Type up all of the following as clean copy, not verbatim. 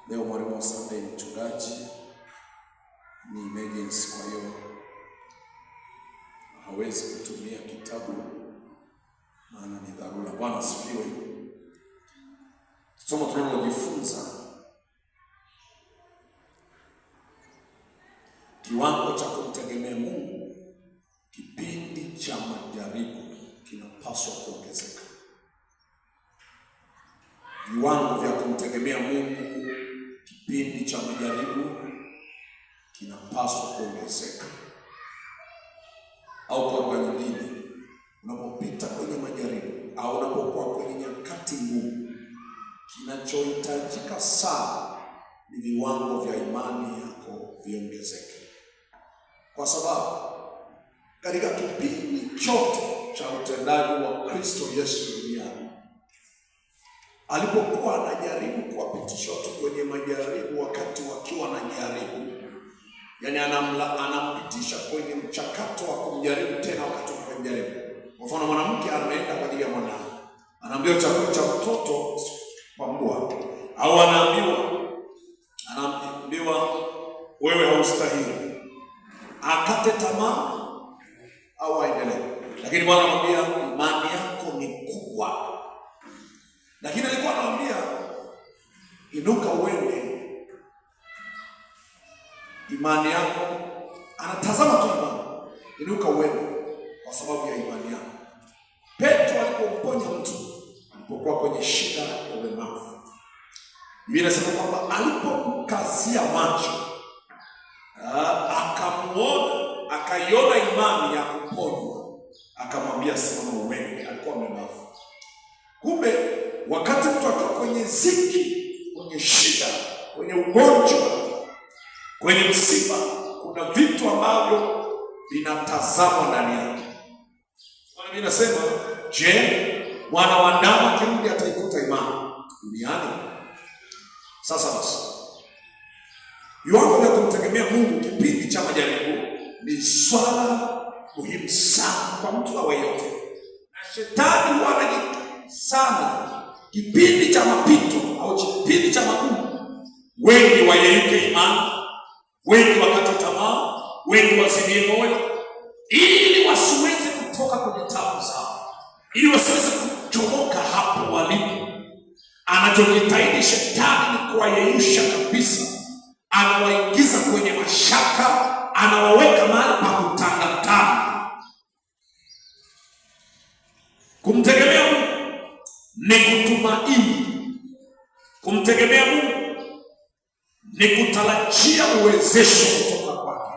Leo mwalimu wa Sunday ni mchungaji, ni emergency, kwa hiyo hawezi kutumia kitabu maana ni dharura. Bwana asifiwe. Somo tunalojifunza, kiwango cha kumtegemea Mungu kipindi cha majaribu kinapaswa kuongezeka. Viwango vya kumtegemea Mungu kipindi cha majaribu kinapaswa kuongezeka. Au kwa lugha nyingine, unapopita kwenye majaribu au unapokuwa kwenye nyakati ngumu, kinachohitajika sana ni viwango vya imani yako viongezeke. Kwa sababu katika kipindi chote cha utendaji wa Kristo Yesu duniani, alipokuwa anajaribu kuwapitisha watu kwenye majaribu, wakati wakiwa na jaribu, yani anampitisha kwenye mchakato wa kumjaribu tena wakati wa kumjaribu. Kwa mfano, mwanamke anaenda kwa ajili ya mwanae, anaambiwa chakula cha mtoto kwa mbwa, au anaambiwa wewe haustahili, akate tamaa au aendelee. Lakini Bwana anamwambia imani yako ni kubwa. Lakini alikuwa anamwambia inuka uende, imani yako, anatazama tu imani, inuka uende kwa sababu ya imani yako. Petro alipomponya mtu alipokuwa kwenye shida ya ulemavu, Biblia inasema kwamba alipomkazia macho akaiona imani ya kuponywa, akamwambia simama uende. Alikuwa mlemavu. Kumbe wakati mtu akiwa kwenye ziki, kwenye shida, kwenye ugonjwa, kwenye msiba, kuna vitu ambavyo vinatazamwa ndani yake. Biblia inasema, je, mwana wa Adamu akirudi ataikuta imani duniani? Sasa basi, viwango vya kumtegemea Mungu kipindi cha majaribu ni swala muhimu sana kwa mtu awe yote. Na shetani huwa anajitahidi sana kipindi cha mapito au kipindi cha magumu, wengi wayeyuke imani, wengi wakate tamaa, wengi wazimie moyo, ili wasiweze kutoka kwenye taabu zao, ili wasiweze kuchomoka hapo walipo. Anachojitahidi shetani ni kuwayeyusha kabisa, anawaingiza kwenye mashaka, anawaweka mahali pa kutangatanga. Kumtegemea Mungu ni kutumaini. Kumtegemea Mungu ni kutarajia uwezesho kutoka kwake.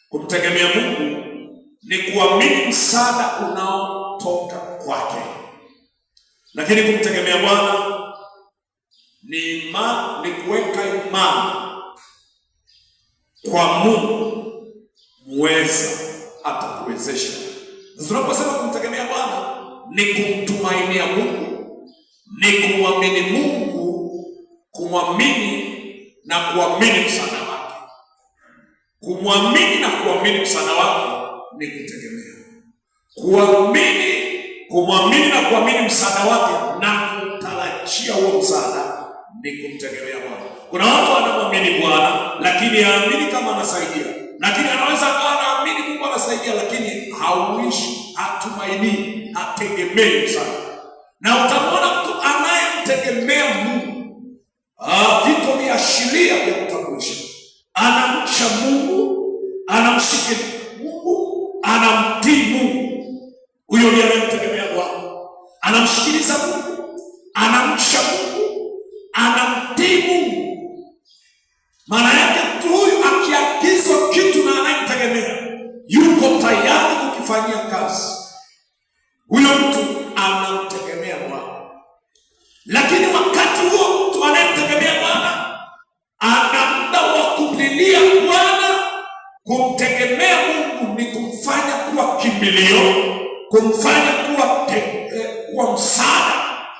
Kumtegemea Mungu ni kuamini msaada unaotoka kwake. Lakini kumtegemea Bwana ni kuweka imani kwa Mungu muweza atakuwezesha. Tunaposema kumtegemea Bwana ni kumtumainia Mungu, ni kumwamini Mungu, kumwamini na kuamini msaada wake. Kumwamini na kuamini msaada wake ni kutegemea. Kumwamini na kuamini msaada wake na kutarajia huo msaada ni kumtegemea Bwana. Kuna watu wanamwamini Bwana lakini haamini kama anasaidia. Lakini anaweza kuwa anaamini Mungu anasaidia lakini hauishi, hatumaini, hategemei msaada. Na utamwona mtu anayemtegemea Mungu, vitu viashiria vya kutambulisha. Anamcha Mungu, anamsikia Mungu, anamtii Mungu. Huyo ndiye anayemtegemea Bwana. Anamsikiliza Mungu, anamcha Mungu, anamtii Mungu. Maana yake mtu huyu akiagizwa kitu na anayemtegemea, yuko tayari kukifanyia kazi. Huyo mtu anamtegemea Bwana. Lakini wakati huo mtu anayemtegemea Bwana ana muda wa kumlilia Bwana. Kumtegemea Mungu ni kumfanya kuwa kimbilio, kumfanya kuwa msaada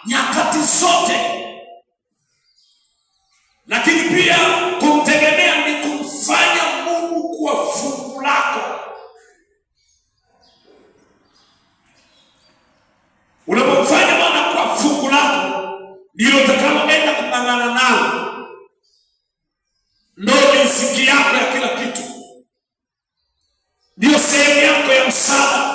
nyakati zote. Lakini pia kumtegemea ni kumfanya Mungu kuwa fungu lako. Unapomfanya Bwana kuwa fungu lako, ndilo utakaloenda kupambana nalo. riziki yako ya kila kitu, ndio sehemu yako ya msaada.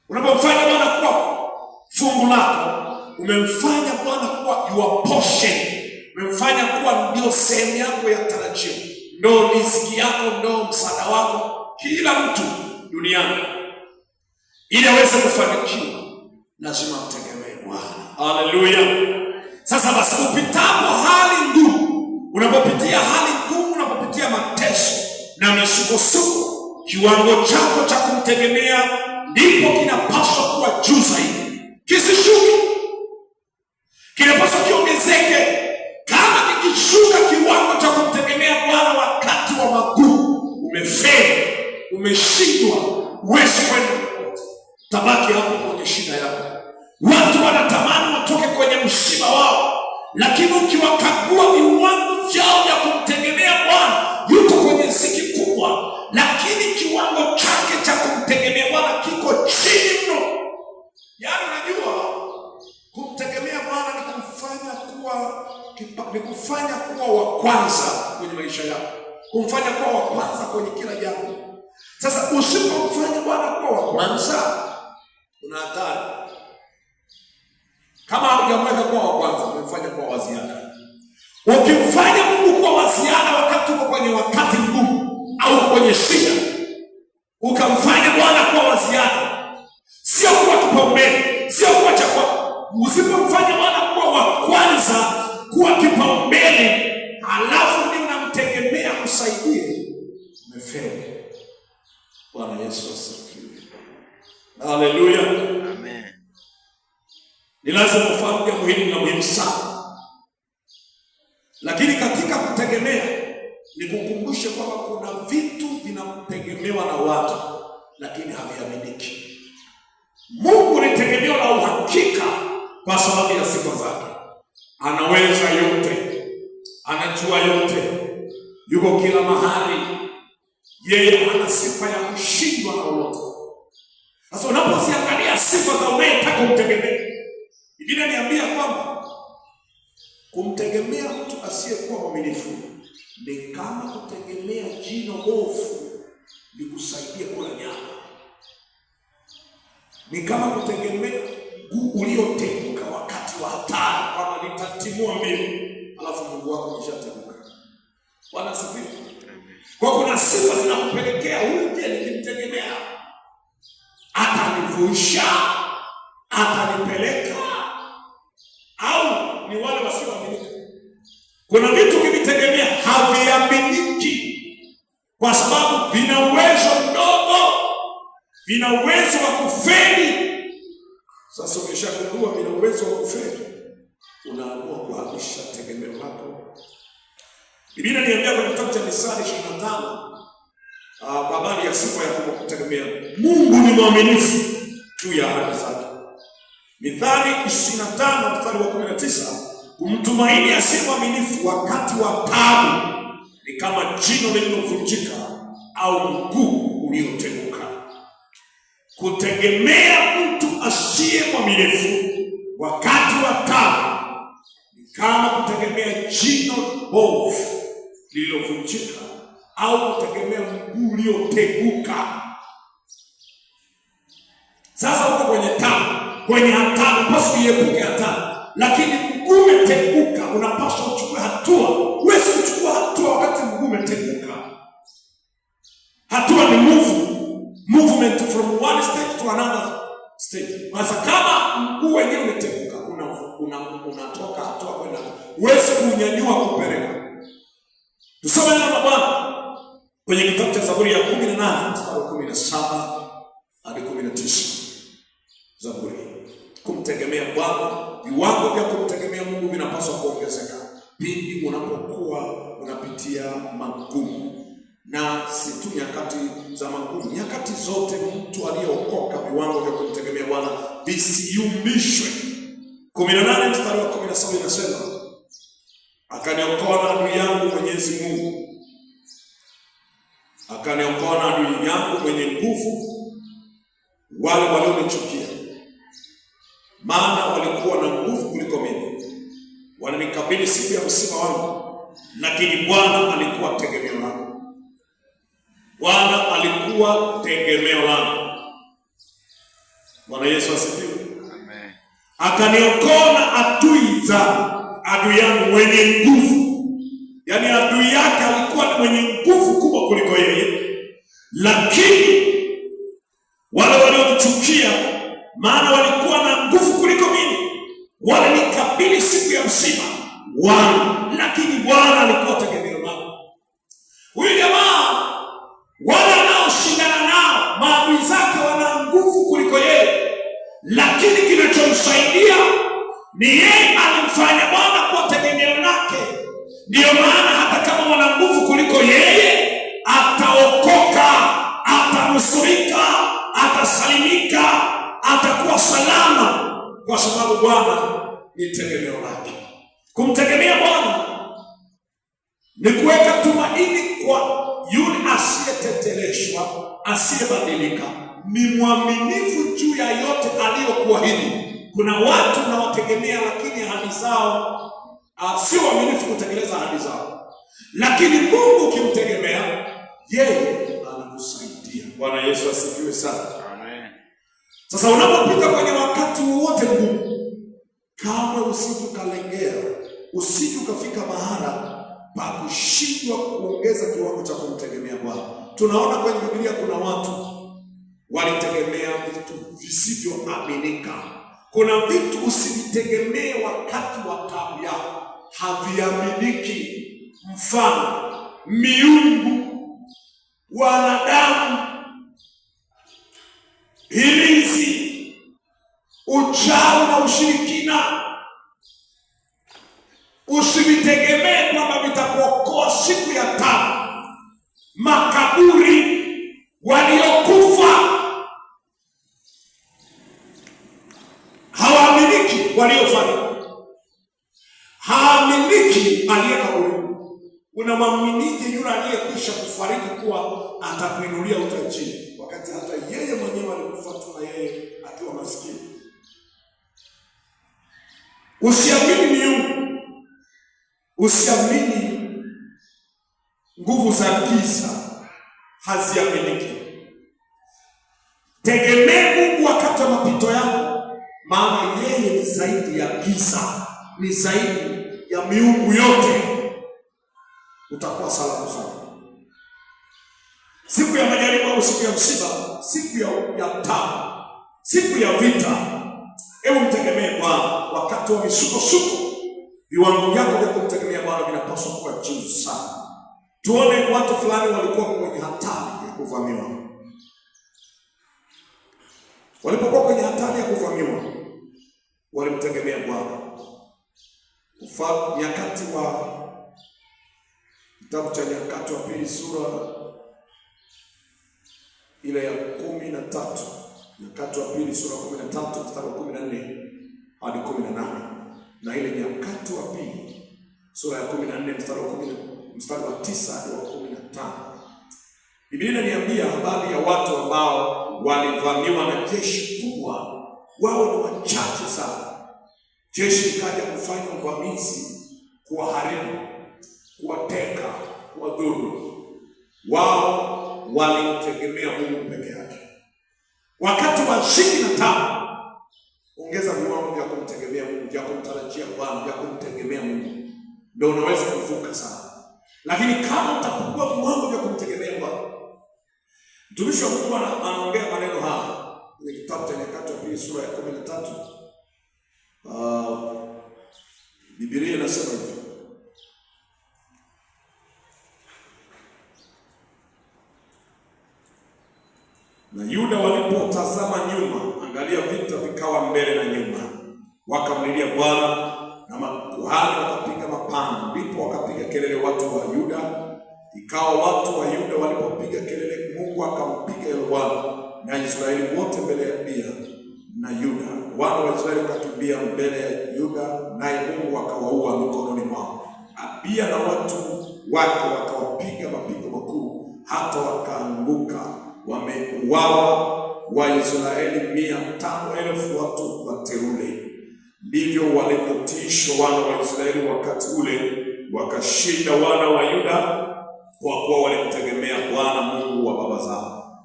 Unapomfanya Bwana kuwa fungu lako, umemfanya Bwana kuwa your portion, umemfanya kuwa ndio sehemu yako ya tarajio, ndio riziki yako, ndio msaada wako. Kila mtu duniani ili aweze kufanikiwa lazima mtegemee Bwana. Haleluya! Sasa basi, upitapo hali ngumu, unapopitia hali ngumu, unapopitia mateso na misukosuko, kiwango chako cha kumtegemea ndipo kinapaswa kuwa juu zaidi. Kisishuke, kinapaswa kiongezeke. Kama kikishuka kiwango cha kumtegemea Bwana wakati wa magumu, umefeli, umeshindwa, huwezi kwenda popote, tabaki hapo kwenye shida yako. Watu wanatamani watoke kwenye msiba wao, lakini ukiwakagua viwango vyao vya kumtegemea Bwana, yuko kwenye ziki kubwa, lakini kiwango chake cha kumtegemea Bwana kiko chini mno. Yaani unajua, kumtegemea Bwana ni kufanya kuwa wa kwanza kwenye maisha yako, kumfanya kuwa wa kwanza kwenye kila jambo. Sasa usipomfanya Bwana kuwa wa kwanza, una hatari. Kama hujamweka kuwa wa kwanza, umemfanya kuwa wa ziada. Ukimfanya Mungu kuwa wa ziada wakati uko kwenye wakati mgumu au kwenye shida, ukamfanya Bwana kuwa wa ziada, sio kuwa kipaumbele, sio kuwa cha kwanza. Usipomfanya Bwana kuwa wa kwanza, kuwa kipaumbele, halafu ndio unamtegemea kusaidie, umefeli. Bwana Yesu asifiwe. Haleluya. Amen. Ni lazima ufahamu jambo hili na muhimu sana. Lakini katika kutegemea, ni kukumbushe kwamba kuna vitu vinategemewa na watu lakini haviaminiki. Mungu ni tegemeo la uhakika kwa sababu ya sifa zake. Anaweza yote, anajua yote, yuko kila mahali. Yeye ana sifa ya kushindwa na wote. Sasa unapoziangalia sifa za unayetaka kumtegemea, Biblia niambia kwamba kumtegemea mtu asiyekuwa mwaminifu ni kama kutegemea jino bovu likusaidia kula nyama. Ni kama kutegemea mguu ulioteguka wakati wa hatari, kama litatimua mbio, alafu Mungu wako umeshateguka. Bwana asifiwe. Kwa kuna sifa zinakupelekea uje, nikimtegemea atanivusha, atanipeleka, au ni wale wasioaminika. Kuna vitu ukivitegemea haviaminiki kwa sababu vina uwezo mdogo, vina uwezo wa kufeli. Sasa ukishagundua vina uwezo wa kufeli, unaamua kuhamisha tegemeo lako. Biblia inaniambia kwenye kitabu cha Mithali 25 kwa habari ya sifa ya kumtegemea Mungu. Ni mwaminifu juu ya ahadi zake. Mithali 25 mstari wa 19, kumtumaini asiye mwaminifu wakati wa taabu ni kama jino lililovunjika au mguu ulioteguka. Kutegemea mtu asiye mwaminifu wakati wa taabu ni kama kutegemea jino bovu lililovunjika au kutegemea mguu ulioteguka. Sasa uko kwenye taabu, kwenye hatari, unapaswa uepuke hatari, lakini mguu umeteguka, unapaswa uchukue hatua. Huwezi kuchukua hatua wakati mguu umeteguka. Hatua ni movement from one state to another state. Sasa kama mguu wenyewe umeteguka, unatoka hatua kwenda, huwezi kunyanyua kupeleka. Tusome neno la Bwana kwenye kitabu cha Zaburi ya 18 mstari wa 17 hadi 19. Zaburi. Kumtegemea Bwana, viwango vya kumtegemea Mungu vinapaswa kuongezeka pindi unapokuwa unapitia magumu, na si tu nyakati za magumu, nyakati zote. Mtu aliyeokoka, viwango vya kumtegemea Bwana visiyumbishwe. 18 mstari wa 17 inasema, akaniokoa na adui yangu Mwenyezi Mungu, akaniokoa na adui yangu mwenye nguvu, wale walionichukia, maana walikuwa na nguvu kuliko mimi. Wananikabili siku ya msiba wangu, lakini Bwana alikuwa tegemeo langu. Bwana alikuwa tegemeo langu. Bwana Yesu asifiwe. Amen. Akaniokoa na adui yangu mwenye nguvu. Yaani adui yake alikuwa mwenye nguvu kubwa kuliko yeye, lakini wale waliomchukia, maana walikuwa na nguvu kuliko mimi, walinikabili siku ya msiba wangu, lakini Bwana alikuwa tegemeo langu. Huyu jamaa, wale wanaoshindana nao, maadui zake wana nguvu kuliko yeye, lakini kinachomsaidia ni yeye alimfanya Bwana kuwa tegemeo lake. Ndiyo maana hata kama wana nguvu kuliko yeye, ataokoka, atanusurika, atasalimika, atakuwa salama, kwa sababu Bwana ni tegemeo lake. Kumtegemea Bwana ni kuweka tumaini kwa yule asiyeteteleshwa, asiyebadilika, ni mwaminifu juu ya yote aliyokuahidi. Kuna watu wanaotegemea lakini ahadi zao si waaminifu kutekeleza ahadi zao, lakini Mungu ukimtegemea yeye anakusaidia. Bwana Yesu asifiwe sana. Amen. Sasa unapopita kwenye wakati wowote mgumu, kamwe usije ukalengea, usije ukafika mahala pa kushindwa kuongeza kiwango cha kumtegemea Bwana. Tunaona kwenye Biblia kuna watu walitegemea vitu visivyoaminika. Kuna vitu usivitegemee wakati wa taabu yako, haviaminiki. Mfano, miungu, wanadamu, hirizi, uchawi na ushirikina. Usivitegemee kwamba vitakuokoa siku ya taabu. Makaburi, waliokufa hawaaminiki, waliofariki haaminiki aliye kaburini. Unamwaminije yule aliyekwisha kufariki kuwa atakuinulia utajiri, wakati hata yeye mwenyewe alikufa tu na yeye akiwa maskini? Usiamini miungu, usiamini nguvu za giza, haziaminiki. Tegemea Mungu wakati wa mapito yako, maana yeye ni zaidi ya giza, ni zaidi ya miungu yote. Utakuwa salama sana. Siku ya majaribu au siku ya msiba, siku ya taabu, siku ya vita, hebu mtegemee Bwana. Wakati wa misukosuko, viwango vyako vya kumtegemea Bwana vinapaswa kuwa juu sana. Tuone watu fulani walikuwa kwenye hatari ya kuvamiwa. Walipokuwa kwenye hatari ya kuvamiwa, walimtegemea Bwana. Nyakati wa kitabu cha Nyakati wa Pili sura ile ya 13, Nyakati wa Pili sura 13 mstari wa 14 hadi 18, na ile Nyakati wa Pili sura ya 14 mstari wa 9 hadi wa 15. Biblia inaniambia habari ya watu ambao walivamiwa na jeshi kubwa. Wao ni wachache sana. Jeshi likaja kufanya uvamizi, kuwaharibu, kuwateka, kuwadhuru. Wao walimtegemea Mungu peke yake. Wakati wa shida na taabu, ongeza viwango vya kumtegemea Mungu, vya kumtarajia Bwana, vya kumtegemea Mungu, ndio unaweza kuvuka sana. Lakini kama utapungua viwango vya kumtegemea Bwana, mtumishi wa Mungu anaongea maneno haya kwenye kitabu cha Nyakati wa Pili sura ya 13. Biblia inasema hivi: na Yuda walipotazama nyuma, angalia vita vikawa mbele na nyuma, wakamlilia Bwana, na makuhani wakapiga mapanga. Ndipo wakapiga kelele watu wa Yuda. Ikawa watu wa Yuda walipopiga kelele, Mungu akampiga Yeroboamu na Israeli wote mbele ya Bia na Yuda. Wana wa Israeli wakakimbia mbele ya Yuda, naye Mungu akawaua mikononi mwao. Abia na watu wake wakawapiga mapigo makuu, hata wakaanguka. Wameuawa Waisraeli 500,000 watu wateule. Ndivyo walipotishwa wana wa Israeli wakati ule wakashinda wana wa Yuda, kwa kuwa walimtegemea Bwana Mungu wa baba zao.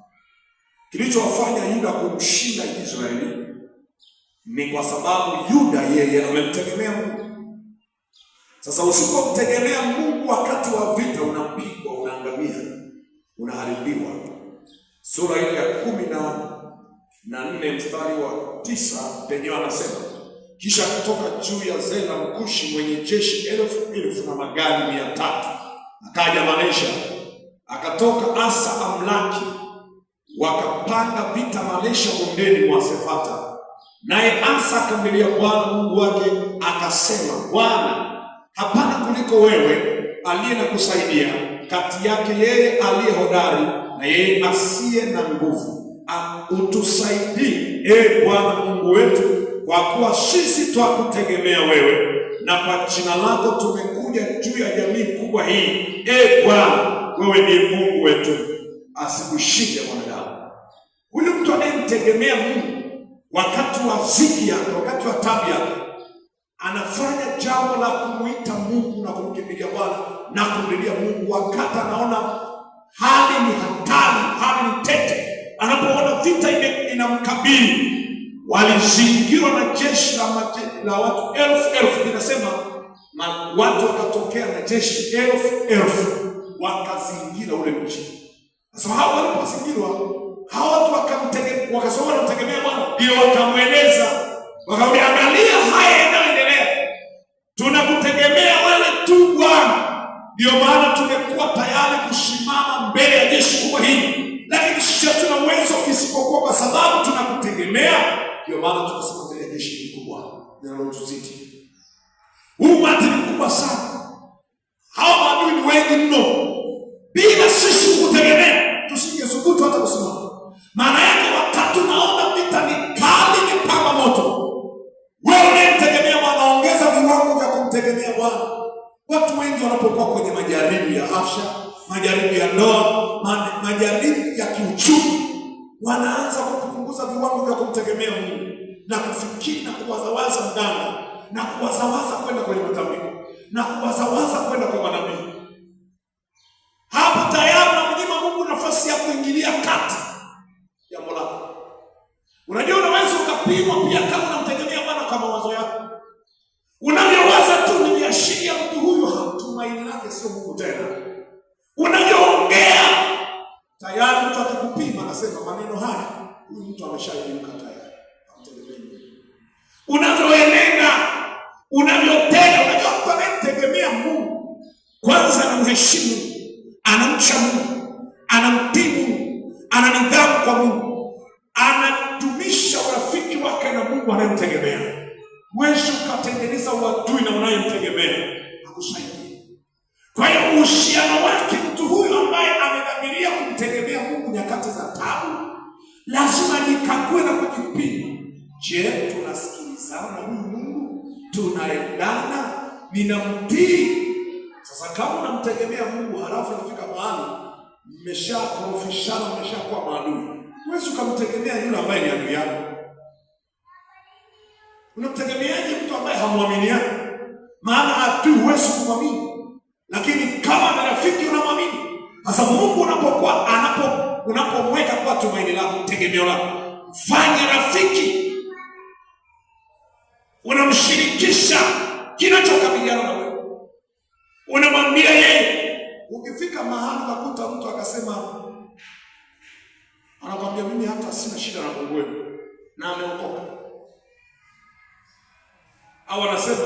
Kilichowafanya Yuda kumshinda Israeli ni kwa sababu Yuda yeye amemtegemea Mungu. Sasa usipomtegemea Mungu wakati wa vita, unapigwa, unaangamia, unaharibiwa. Sura ile ya 14 mstari wa 9 penyewe anasema, kisha kutoka juu ya Zela Mkushi mwenye jeshi 1000 na magari 300 akaja Manesha, akatoka Asa Amlaki, wakapanga vita Manesha bondeni mwa Sefata. Naye Asa akamlilia Bwana Mungu wake akasema, Bwana, hapana kuliko wewe aliye na kusaidia kati yake yeye aliye hodari na yeye asiye na nguvu. Utusaidie Bwana Mungu wetu, kwa kuwa sisi twakutegemea wewe, na kwa jina lako tumekuja juu ya jamii kubwa hii. Bwana, wewe ndiye Mungu wetu, asikushinde mwanadamu. Huyu mtu anayemtegemea Mungu wakati wa ziki yake, wakati wa tabu yake, anafanya jambo la kumuita Mungu na kumkimbilia Bwana na kumlilia Mungu wakati anaona hali ni hatari, hali ni tete. Anapoona vita inamkabili, walizingirwa na jeshi la watu 1000. Inasema watu wakatokea na jeshi 1000 wakazingira ule mji. Sasa hao walipozingirwa, hao watu wakasema wanamtegemea Bwana, ndio wakamweleza, wakamwambia, angalia haya yanayoendelea, tunakutegemea wewe tu Bwana, ndio maana tumekuwa tayari kusimama mbele ya jeshi kubwa hili, lakini sisi hatuna uwezo isipokuwa kwa sababu tunakutegemea. Ndio maana tunasema mbele ya jeshi hili kubwa linalotuzidi. Huu umati ni mkubwa sana, hao maadui ni wengi mno. Bila sisi kukutegemea, tusingethubutu hata kusimama. Maana yake wakati unaona vita ni kali, ni pamba moto, wewe unayemtegemea Bwana, ongeza viwango vya kumtegemea Bwana. Watu wengi wanapokuwa kwenye majaribu ya afya, majaribu ya ndoa, majaribu ya kiuchumi, wanaanza kupunguza viwango vya kumtegemea Mungu na kufikiri na kuwazawaza mganga na kuwazawaza kwenda kwenye matambiko na kuwazawaza kwenda kwa manabii. Hapo tayari unamnyima Mungu nafasi ya kuingilia kati jambo lako. Unajua, unaweza ukapimwa pia kama unamtegemea Bwana kwa mawazo yako. Unavyowaza tu ni viashiria mtu huyu hatumaini lake sio Mungu tena. Unavyoongea tayari mtu akikupima anasema maneno haya, huyu mtu ameshainuka tayari, hamtegemei Mungu. Unavyoenenda, unavyotenda, unajua mtu anayemtegemea Mungu kwanza anamheshimu, anamcha Mungu, anamtii Mungu, ana nidhamu kwa Mungu, anadumisha urafiki wake na Mungu anayemtegemea. Huwezi ukatengeneza uadui na unayemtegemea akusaidie. Kwa hiyo uhusiano wake mtu huyu ambaye amedhamiria kumtegemea Mungu nyakati za taabu, lazima nikague na kujipima. Je, tunasikilizana na huyu Mungu? Tunaendana? Ninamtii? Sasa kama unamtegemea Mungu halafu unafika mahali mmeshakorofishana, mmeshakuwa maadui, huwezi ukamtegemea yule ambaye ni adui yako. Unamtegemeaje mtu ambaye hamwaminiani? Maana adui huwezi kumwamini, lakini kama ni rafiki unamwamini. Sasa Mungu unapomweka kwa tumaini lako, tegemeo lako, fanya rafiki, unamshirikisha kinachokabiliana na wewe, unamwambia yeye. Ukifika mahali ukakuta mtu akasema, anakwambia mimi hata sina shida na Mungu wewe, na ameokoka, au anasema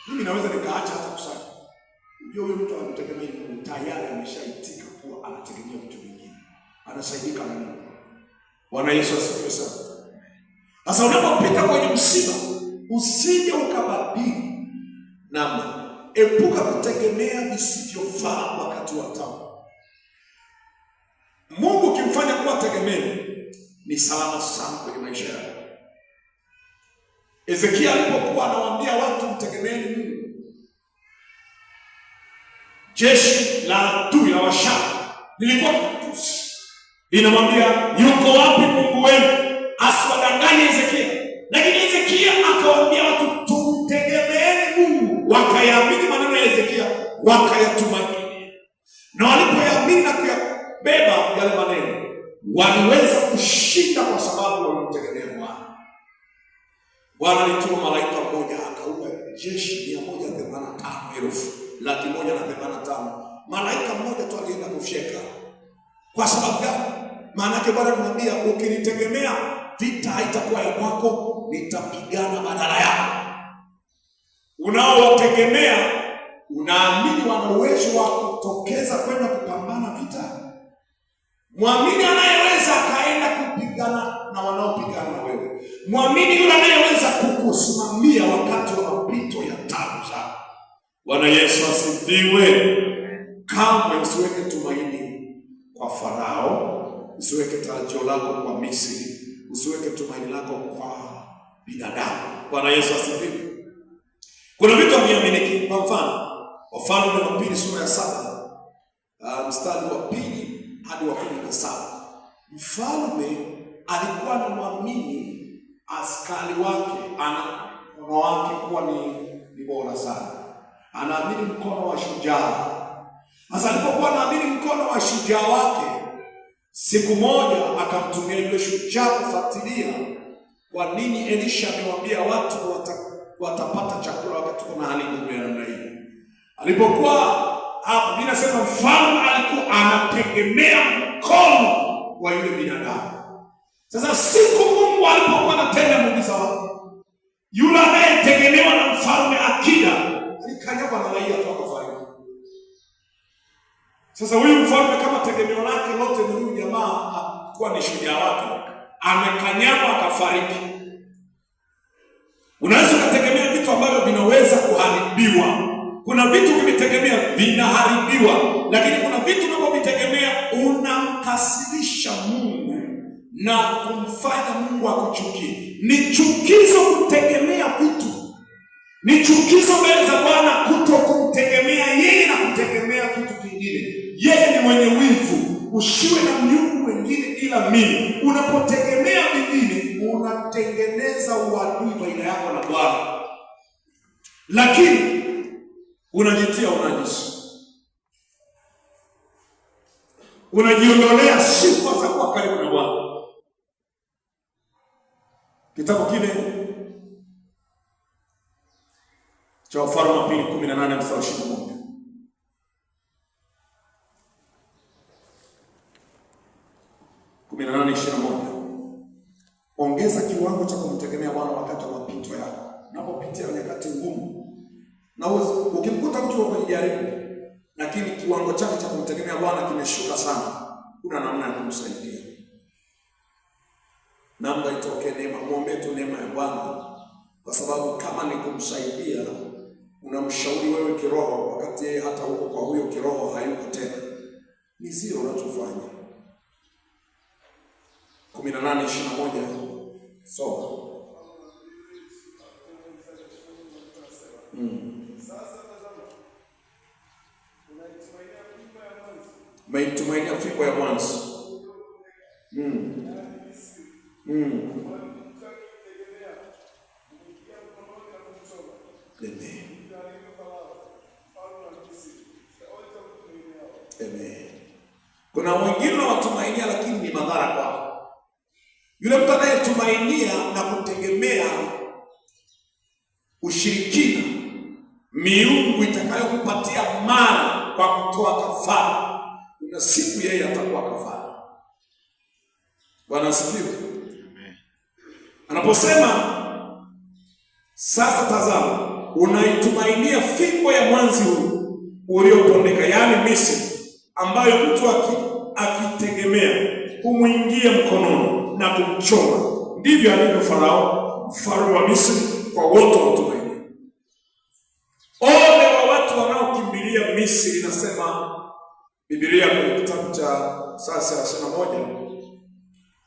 mimi naweza nikaacha hata kusali, unajua huyo mtu anategemea Mungu, tayari ameshaitika kuwa anategemea vitu vingine, anasaidika na Mungu. Bwana Yesu asifiwe sana. Sasa unapopita kwenye msiba, usije ukabadili namna. Epuka kutegemea visivyofaa wakati wa taabu. Mungu ukimfanya kuwa tegemeo, ni salama sana kwenye maisha yako. Ezekia alipokuwa anawaambia watu mtegemeeni Mungu, jeshi la adui la Washamu lilikuwa kutusi, linamwambia yuko wapi Mungu wenu? Asiwadanganye Ezekia. Lakini Ezekia akawaambia watu tumtegemeeni Mungu, wakayaamini maneno ya Ezekia. wakayatumainia, na walipoyaamini na kuyabeba yale maneno, waliweza kushinda kwa sababu walimtegemea Bwana. Bwana alituma malaika mmoja akaua jeshi 185,185. Malaika mmoja tu alienda kufyeka. Kwa sababu gani? Maana yake Bwana alimwambia, ukinitegemea vita haitakuwa ya kwako, nitapigana badala yako. Unaowategemea unaamini wana uwezo wa kutokeza kwenda kupambana vita? Mwamini anayeweza akaenda kupigana na wanaopigana na wewe. Mwamini yule anayeweza kukusimamia wakati wa mapito ya taabu zako. Bwana Yesu asifiwe. Kamwe usiweke tumaini kwa Farao, usiweke tarajio lako kwa Misri, usiweke tumaini lako kwa binadamu. Bwana Yesu asifiwe. Kuna vitu haviaminiki. Kwa mfano, Wafalme wa Pili sura ya 7 mstari wa 2 hadi wa 17. Mfalme alikuwa anamwamini askari wake, ana mkono wake kuwa ni bora sana. Anaamini mkono wa shujaa. Sasa alipokuwa anaamini mkono wa shujaa wake, siku moja akamtumia yule shujaa kufuatilia kwa nini Elisha amemwambia watu watapata chakula wakati kuna hali ngumu ya namna hii. Alipokuwa hapo, Biblia inasema mfalme alikuwa anategemea mkono wa yule binadamu. Sasa siku Mungu alipokuwa anatenda muujiza wake, yule anayetegemewa na mfalme akida alikanyagwa na raia tu akafariki. Sasa huyu mfalme kama tegemeo lake lote ni huyu jamaa kuwa ni shujaa wake, amekanyagwa akafariki. Unaweza kutegemea vitu ambavyo vinaweza kuharibiwa. Kuna vitu vimitegemea vinaharibiwa, lakini kuna vitu unavyovitegemea unamkasirisha Mungu na kumfanya Mungu akuchukie. Ni chukizo kutegemea vitu. Ni chukizo mbele za Bwana kutokumtegemea yeye na kutegemea kitu kingine. Yeye ni mwenye wivu. Usiwe na miungu wengine ila mimi. Unapotegemea vingine unatengeneza uadui baina yako na Bwana, lakini unajitia unajisi, unajiondolea sifa za kuwa karibu na Bwana. Kitabu kile cha Wafalme wa Pili 18 mstari 21. Ongeza kiwango cha kumtegemea Bwana wakati wa mapito yako. Unapopitia nyakati ngumu, na ukimkuta mtu kwenye jaribu, lakini kiwango chake cha kumtegemea Bwana kimeshuka sana, kuna namna ya kumsaidia. Naomba itoke neema, muombe tu neema ya Bwana, kwa sababu kama ni kumsaidia, unamshauri wewe kiroho, wakati yeye hata huko kwa huyo kiroho hayuko tena. Ni zero unachofanya. 18:21 soma. Umeitumainia fimbo ya mwanzo. Amen. Kuna wengine watumainia lakini ni madhara kwao. Yule mtu anayetumainia na kutegemea ushirikina, miungu itakayokupatia mali kwa kutoa kafara, kuna siku yeye atakuwa kafara. Bwana asifiwe. Anaposema sasa tazama, unaitumainia fimbo ya mwanzi huu uliopondeka, yaani Misri, ambayo mtu akitegemea kumwingia mkononi na kumchoma. Ndivyo alivyo Farao mfalme wa Misri kwa wote wamtumaini. Ole wa watu wanaokimbilia Misri, inasema Biblia kwenye kitabu cha Isaya 31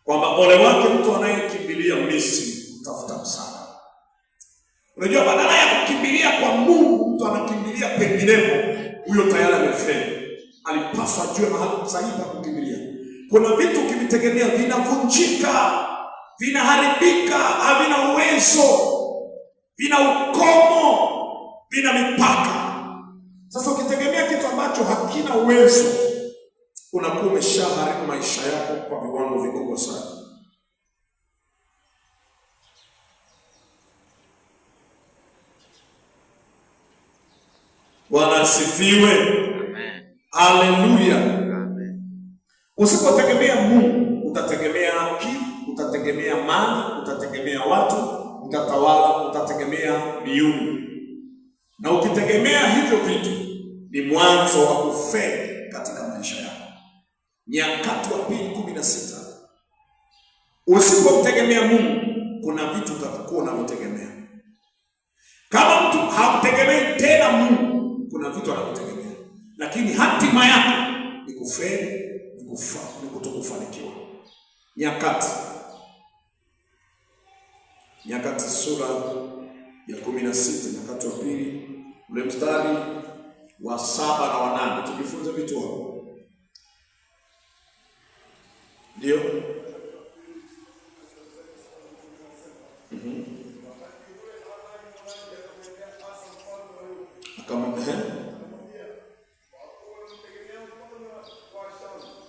kwamba ole wake mtu anayekimbilia Misri kutafuta msaada. Unajua, badala ya kukimbilia kwa Mungu, mtu anakimbilia penginepo, huyo tayari amefeli. Alipaswa ajue mahali sahihi pa kukimbilia. Kuna vitu ukivitegemea vinavunjika, vinaharibika, havina uwezo, vina ukomo, vina mipaka. Sasa ukitegemea hakina uwezo, unakuwa umeshaharibu maisha yako kwa viwango vikubwa sana. Bwana asifiwe. Amen. Haleluya. Amen. Usipotegemea Mungu, utategemea akili, utategemea mali, utategemea watu, utatawala, utategemea miungu. Na ukitegemea hivyo vitu, ni mwanzo wa kufeli katika maisha yako. Nyakati wa pili 16. Usipomtegemea Mungu, kuna vitu utakuwa unavitegemea. Kama mtu hamtegemei tena Mungu, kuna vitu anavitegemea, lakini hatima yake ni kufeli, ni kutokufanikiwa. Nyakati sura ya 16, Nyakati wa pili, ule mstari wa 7 na wa 8, tujifunze vitu hapo. Ndio.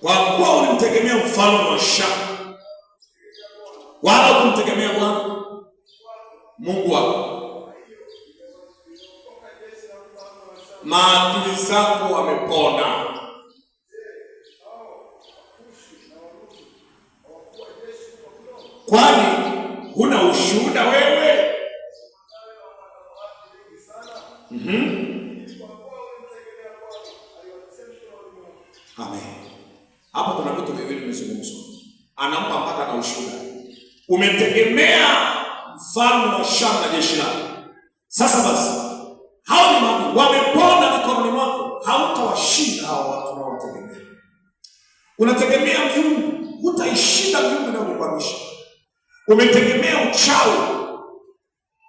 Kwa kuwa ulimtegemea mfalme wa Shamu, wala kumtegemea Bwana Mungu wako, maadui zako wamepona. Kwani huna ushuhuda wewe? Amen. Hapo kuna vitu viwili vimezungumzwa. Anampa mpaka na ushuhuda. Umetegemea mfalme wa Shamu na jeshi lake. Sasa basi, hao ni maadui wamepona mikononi mwako, hautawashinda hao watu unaowategemea. Unategemea miungu, hutaishinda miungu inayokukwamisha. Umetegemea uchawi,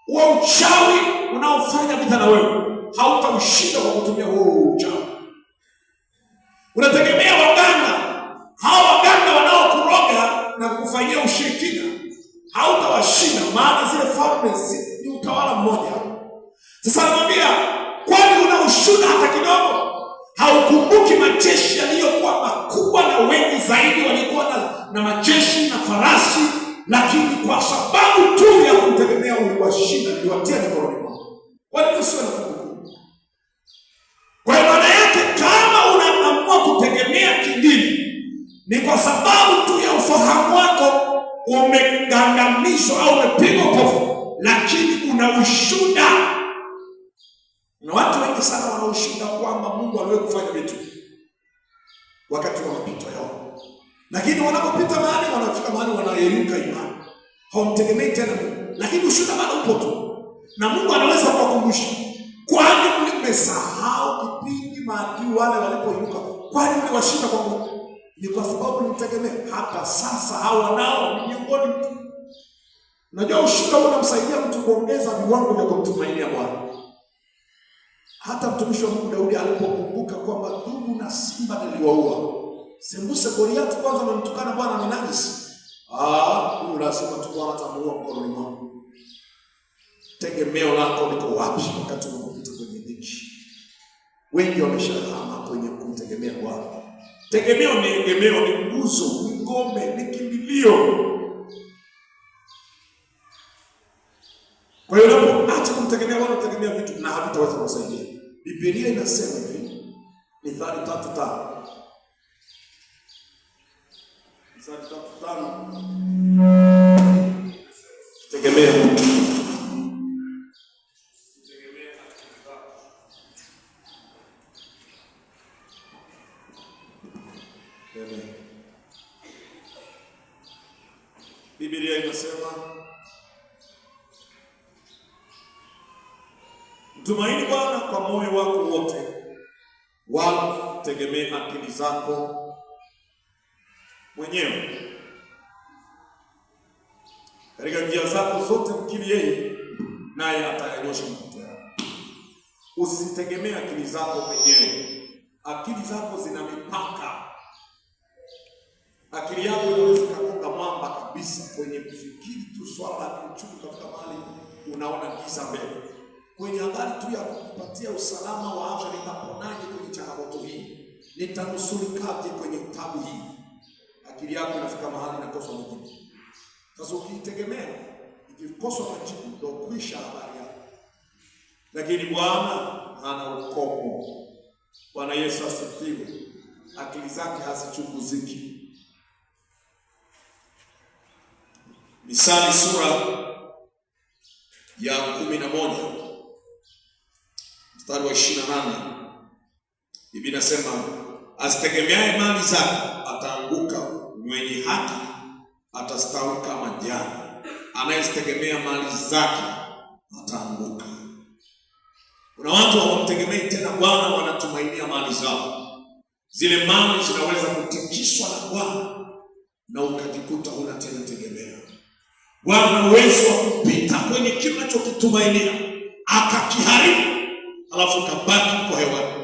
huo uchawi unaofanya vita na wewe, hautaushinda kwa kutumia huo uchawi. Unategemea waganga, hao waganga wanaokuroga na kukufanyia ushirikina, hautawashinda, maana zile falme ni utawala mmoja. Sasa anamwambia, kwani una ushuhuda hata kidogo? Haukumbuki majeshi yaliyokuwa makubwa na wengi zaidi, walikuwa na majeshi na farasi, lakini kwa sababu tu ya kumtegemea uliwashinda, uliwatia mikononi mwako. Kwani usiwe na kumbukumbu? Kwa maana yake, kama unaamua kutegemea kidini, ni kwa sababu tu ya ufahamu wako umegandamizwa au umepigwa pofu, lakini una ushuhuda. Na watu wengi sana wana ushuhuda kwamba Mungu aliwahi kufanya vitu wakati wa mapito yao, lakini wanapopita mahali, wanafika mahali wanayeyuka imani, hawamtegemei tena Mungu, lakini ushuhuda bado upo tu, na Mungu anaweza kuwakumbusha, kwani mlimesahau kipindi maadui wale walipoinuka? Kwani mliwashinda kwa Mungu? Ni kwa sababu mlitegemea. Hata sasa hao wanao ni miongoni mtu. Unajua ushuhuda unamsaidia mtu kuongeza viwango vya kumtumainia Bwana. Hata mtumishi wa Mungu Daudi alipokumbuka kwamba dubu na simba niliwaua, sembuse Goliathi kwanza amemtukana Bwana ni najisi. Huyu lazima tu Bwana atamuua mkononi mwako. Tegemeo lako liko wapi wakati unapopita kwenye dhiki? Wengi wameshahama kwenye kumtegemea Bwana. Tegemeo ni egemeo, ni nguzo, ni ngome, ni kimbilio. Kwa hiyo unapoacha kumtegemea Bwana, unategemea vitu na havitaweza kusaidia. Biblia inasema hivi, Mithali 3:5. Mithali 3:5. Tegemea Mungu. Biblia inasema, mtumaini Bwana kwa moyo wako wote, wala tegemee akili zako mwenyewe. Katika njia zako zote mkiri yeye, naye atayanyosha mapito yako. Usitegemee akili zako mwenyewe. Akili zako zina mipaka. Akili yako inaweza kugonga mwamba kabisa kwenye kufikiri tu swala la kiuchumi katika mahali unaona giza mbele. Kwenye habari tu ya kukupatia usalama wa afya, nitaponaje kwenye changamoto hii? nitanusurikaje kwenye tabu hii? Akili yako inafika mahali inakosa majibu. Sasa ukitegemea ikikosa majibu ndio kuisha habari yako. Lakini Bwana hana ukomo. Bwana Yesu asifiwe. Akili zake hazichunguziki. Misali sura ya 11 mstari wa 28. Biblia inasema, asitegemeaye mali zake ataanguka, mwenye haki atastawi kama jani. Anayestegemea mali zake ataanguka. Kuna watu hawamtegemei tena Bwana, wanatumainia mali zao. Zile mali zinaweza kutikiswa na Bwana na ukajikuta huna tena tegemea. Bwana ana uwezo wa kupita kwenye kile unachokitumainia akakiharibu, alafu kabaki kwa hewani.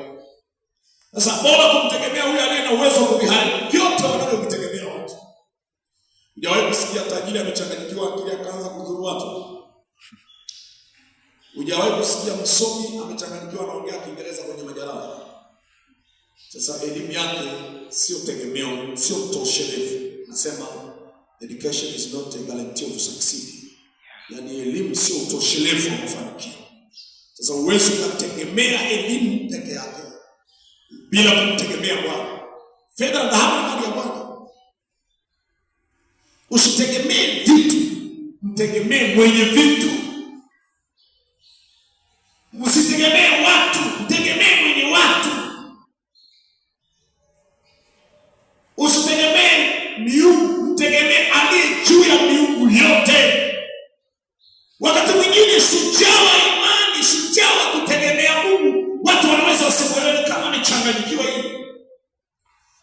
Sasa bora kumtegemea huyo aliye na uwezo wa kuviharibu vyote wanavyovitegemea watu. Hujawahi kusikia tajiri amechanganyikiwa akili akaanza kudhuru watu? Hujawahi kusikia msomi amechanganyikiwa anaongea Kiingereza kwenye majalala? Sasa elimu yake sio tegemeo, sio utoshelevu. Nasema education is not a guarantee of succeed. Yaani elimu sio utoshelevu wa mafanikio. Sasa uwezo kutegemea elimu peke yake bila kumtegemea Bwana. Fedha na dhahabu ni mali ya Bwana. Usitegemee vitu, mtegemee mwenye vitu. Usitegemee watu, mtegemee mwenye watu. Usitegemee miungu, mtegemee aliye juu ya miungu yote. Wakati mwingine shujaa wa imani, shujaa wa kutegemea Mungu, watu wanaweza wasimuelewe kama amechanganyikiwa hivi.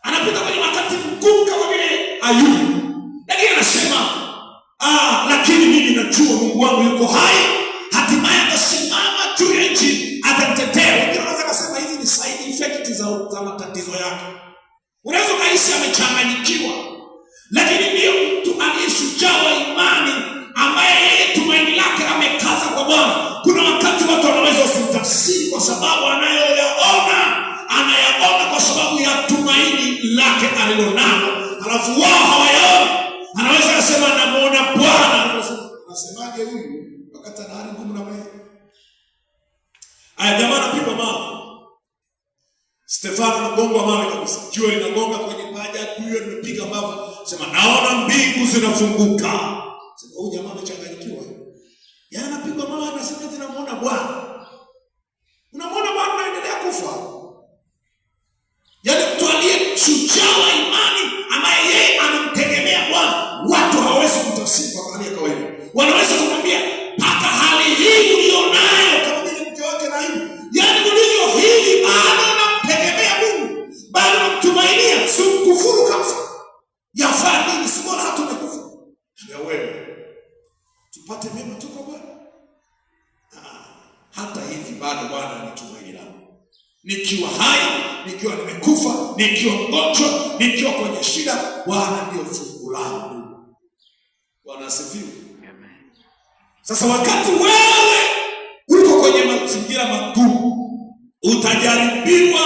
Anapita kwenye wakati mgumu kama vile Ayubu. Lakini anasema, lakini mimi najua Mungu wangu yuko hai, hatimaye atasimama juu ya nchi, atamtetea. Wengine wanaweza kusema hizi ni side effect za matatizo yake. Unaweza kuhisi amechanganyikiwa, lakini ndio mtu aliyeshujaa wa imani ambaye yeye tumaini lake amekaza kwa Bwana. Kuna wakati watu wanaweza wasimtafsiri kwa sababu anayaona kwa sababu ya tumaini lake alilonalo. Alafu wao hawayaoni. Anaweza kusema namuona Bwana. Anasemaje huyu wakati ana hali ngumu na wewe? Aya, jamaa anapigwa mawe. Stefano anagongwa mawe kabisa. Jua linagonga kwenye paja, jua limepiga mbavu. Sema naona mbingu zinafunguka. Sema huyu jamaa amechanganyikiwa. Yaani anapigwa mawe anasema eti namuona Bwana. Unamwona Bwana anaendelea kufa. Yaani mtu aliye shujaa wa imani ambaye yeye anamtegemea Bwana, watu hawawezi kutafsiri kwa hali ya kawaida. Wanaweza kumwambia paka hali hii ulionayo kama vile mke wake na hivi. Yaani ulivyo hili bado unamtegemea Mungu, bado unamtumainia, si kufuru kabisa. Yafaa nini? Si bora hata umekufa. Ya wewe tupate mema tu kwa Bwana. Hata hivi bado Bwana ni tumaini langu. Nikiwa hai, nikiwa nimekufa, nikiwa mgonjwa, nikiwa kwenye shida, Bwana ndio fungu langu. Bwana asifiwe. Amen. Sasa wakati wewe uko kwenye mazingira magumu, utajaribiwa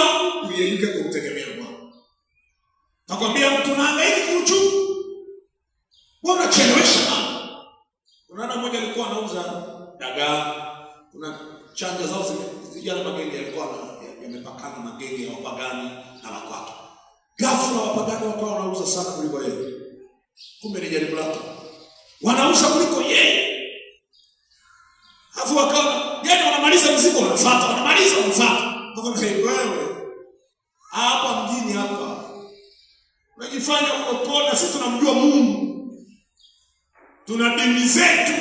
kuyeyuka kumtegemea Bwana. Nakwambia mtu nahangaika kiuchumi, wewe unachelewesha mambo. Kuna mmoja alikuwa anauza dagaa, kuna chanja zao vijana magenge yalikuwa yamepakana magenge ya wapagani na la kwake. Ghafla wapagani wakawa wanauza sana kuliko yeye. Kumbe ni jaribu lake. Wanauza kuliko yeye. Hafu wakawa yani wanamaliza mzigo wanafuata, wanafuata. Kwa hiyo wewe hapa mjini hapa unajifanya ukopona, sisi tunamjua Mungu. Tuna dini zetu.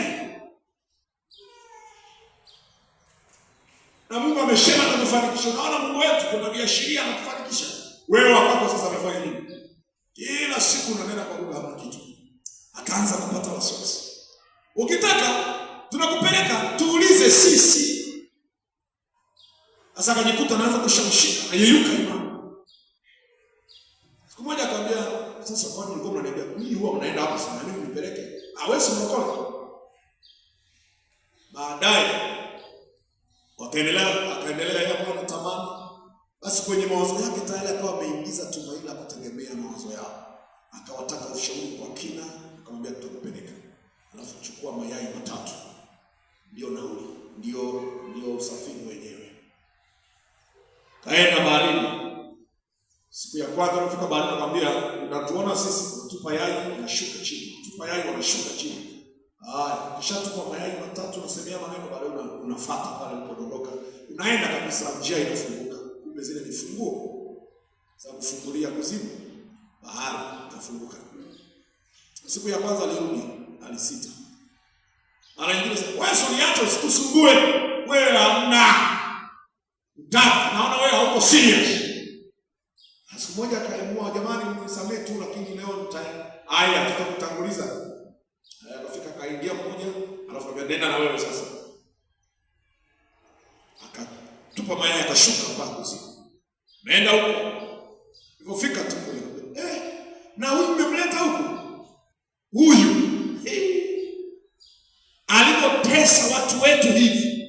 Na Mungu amesema tunafanikisha. Naona Mungu wetu kuna viashiria na kufanikisha. Wewe wako sasa amefanya nini? Kila siku unanena kwa lugha hamna kitu. Akaanza kupata wasiwasi. Ukitaka tunakupeleka tuulize sisi. Sasa akajikuta anaanza kushawishika, ayeyuka imani. Siku moja akamwambia, sasa kwa nini ulikuwa unaniambia mimi huwa unaenda hapa sana mimi nipeleke? Hawezi mkono. Baadaye akaendelea hapo na tamani. Basi Basi kwenye mawazo yake tayari akawa ameingiza tumaini la kutegemea mawazo yao. Akawataka ushauri kwa kina, akamwambia tutakupeleka. Alafu chukua mayai 3. Ndio nauli, ndio usafiri wenyewe. Kaenda baharini. Siku ya kwanza alifika baharini akamwambia, unatuona sisi tunatupa yai unashuka chini. Tupa yai unashuka chini. Kisha tupa mayai 3 unasemea maneno baadaye unafuata pale ulipodondoka. Unaenda kabisa, njia inafunguka. Kumbe zile ni funguo za kufungulia kuzimu. Bahari ikafunguka. Siku ya kwanza alirudi, alisita. Mara nyingine sasa, wewe usiniache usitusumbue. Wewe hamna. Naona wewe hauko serious. Siku moja akaamua, jamani mnisamee tu lakini leo tutakutanguliza. Akafika kaingia mmoja, alafu akambia nenda na wewe sasa. Akatupa mayai akashuka mpaka usiku. Nenda huko. Ilipofika tu kule. Na huyu mmemleta huko. Huyu alipotesa watu wetu hivi.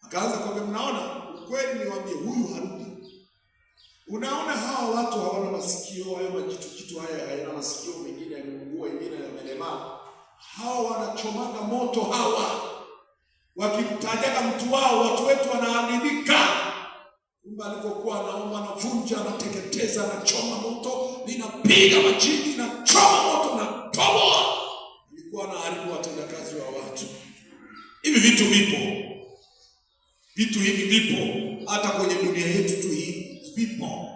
Akaanza kwambia, mnaona ukweli niwaambie, huyu harudi. Unaona hawa watu hawana masikio, hayo majitu haya hayana masikio, mengine yameungua, mengine yamelemaa. Hawa wanachomaga moto hawa. Wakimtajaga mtu wao, watu wetu wanaharibika. Kumbe alipokuwa anaomba, anavunja, anateketeza, anachoma moto, ninapiga majini, ninachoma moto, natoboa. Alikuwa anaharibu watendakazi wa watu. Hivi vitu vipo. Vitu hivi vipo hata kwenye dunia yetu tu hii. Vipo.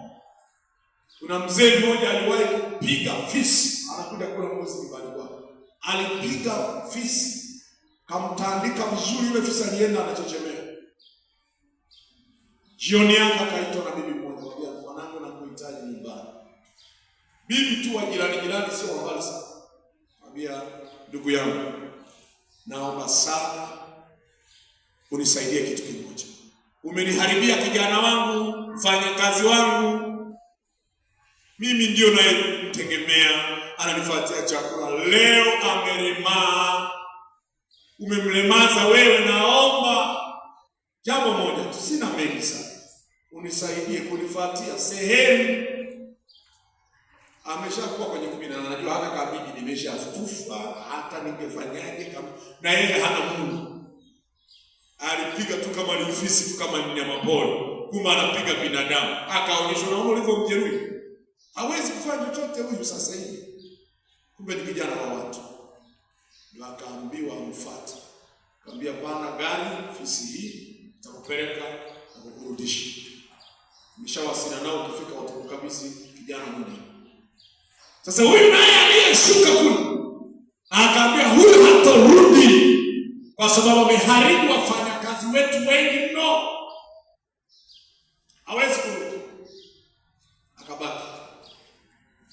Kuna mzee mmoja aliwahi kupiga fisi, anakuja kula mbuzi nyumbani kwake. Alipiga fisi, kamtandika vizuri, yule fisi alienda anachechemea. Jioni yake akaitwa na bibi mmoja, akamwambia, mwanangu nakuhitaji nyumbani. Bibi tu wa jirani sio mbali sana. Akamwambia, ndugu yangu, naomba sana unisaidie kitu kimoja. Umeniharibia kijana wangu, mfanyakazi wangu. Mimi ndio nayemtegemea, ananifuatia chakula. Leo amelemaa. Umemlemaza wewe, naomba jambo moja tu, sina mengi sana. Unisaidie kunifuatia sehemu. Ameshakuwa kwenye 18, anajua hata kama mimi nimeshafufa, hata ningefanyaje kama na yeye hana Mungu. Alipiga tu kama ni fisi tu, kama ni mnyama pori, kumbe anapiga binadamu. Akaonyeshwa na ulivyo mjeruhi. Hawezi kufanya chochote huyu sasa hivi. Kumbe ni kijana wa watu. Na akaambiwa amfuate. Akamwambia, bwana gani fisi hii nitakupeleka na kukurudisha. Nimeshawasiliana nao, ukifika watakukabidhi kijana mwingine. Sasa huyu naye aliyeshuka kule akaambia, huyu hatarudi kwa sababu ameharibu wafanyakazi wetu wengi mno. Hawezi kurudi. Akabaki.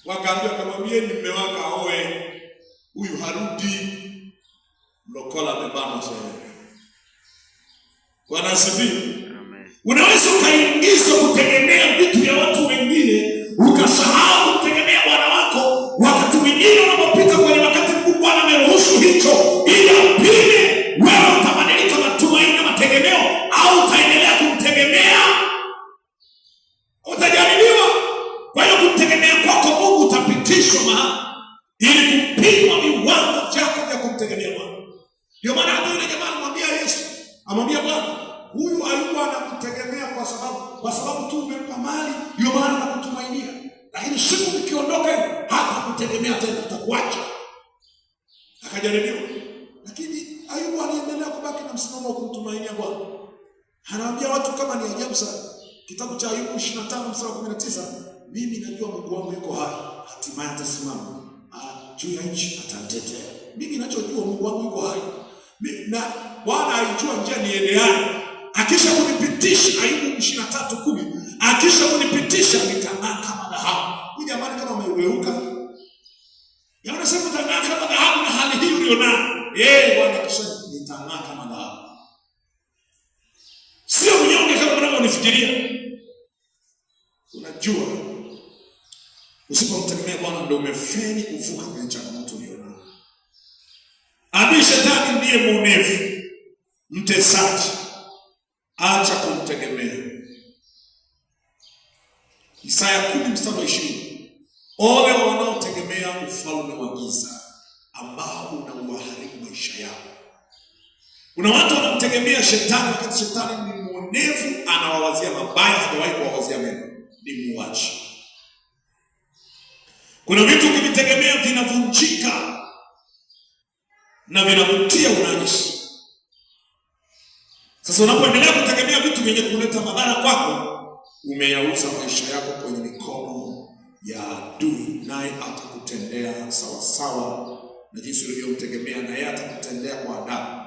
Wakaambia, kamwambieni mume wake aoe, huyu harudi. Mlokola amebana sana. Bwana asifiwe. Amen. Unaweza ukaingizwa kutegemea vitu vya watu wengine, ukasahau kutegemea Bwana wako. Wakati mwingine unapopita kwenye wakati mkuu, Bwana ameruhusu hicho ili apime wewe utabadilika matumaini na mategemeo, au utaendelea kumtegemea. Utajaribiwa. Kwa hiyo kumtegemea kwako Mungu utapitishwa mahali ili kupimwa viwango vyako vya kumtegemea Bwana. Ndio maana hata yule jamaa alimwambia Yesu, amwambia Bwana, huyu alikuwa anakutegemea kwa sababu tu umempa mali, ndio maana anakutumainia. Lakini siku ukiondoka hivi, hata kutegemea tena, atakuacha. Akajaribiwa. Lakini Ayubu aliendelea kubaki na msimamo wa kumtumainia Bwana. Anawaambia watu kama ni ajabu sana. Kitabu cha Ayubu 25:19, mimi najua Mungu wangu yuko hai, hatimaye atasimama juu ya nchi, atanitetea. Mimi ninachojua Mungu wangu yuko hai. Na Bwana alijua njia niendeayo. Akisha kunipitisha, Ayubu 23:10, akisha kunipitisha nitang'aa kama dhahabu. Huyu jamani kama umeueuka. Yaani sema utang'aa kama dhahabu na hali hii ulionayo. Bwana kisha nitang'aa kama dhahabu. Sio mnyonge kama unavyonifikiria. Unajua usipomtegemea Bwana ndio umefeli kuvuka kwenye changamoto ulionayo. Adui Shetani ndiye muonevu, mtesaji. Acha kumtegemea. Isaya 10:20. Ole wanaotegemea ufalme wa giza ambao unauharibu maisha yao. Kuna watu wanamtegemea shetani wakati shetani ni mwonevu, anawawazia mabaya, hajawahi kuwawazia mema, ni muuaji. Kuna vitu ukivitegemea vinavunjika na vinakutia unajisi. Sasa unapoendelea kutegemea vitu vyenye kuleta madhara kwako, umeyauza maisha yako kwenye mikono ya adui, naye atakutendea sawasawa na jinsi ulivyomtegemea, na yeye atakutendea kwa adabu.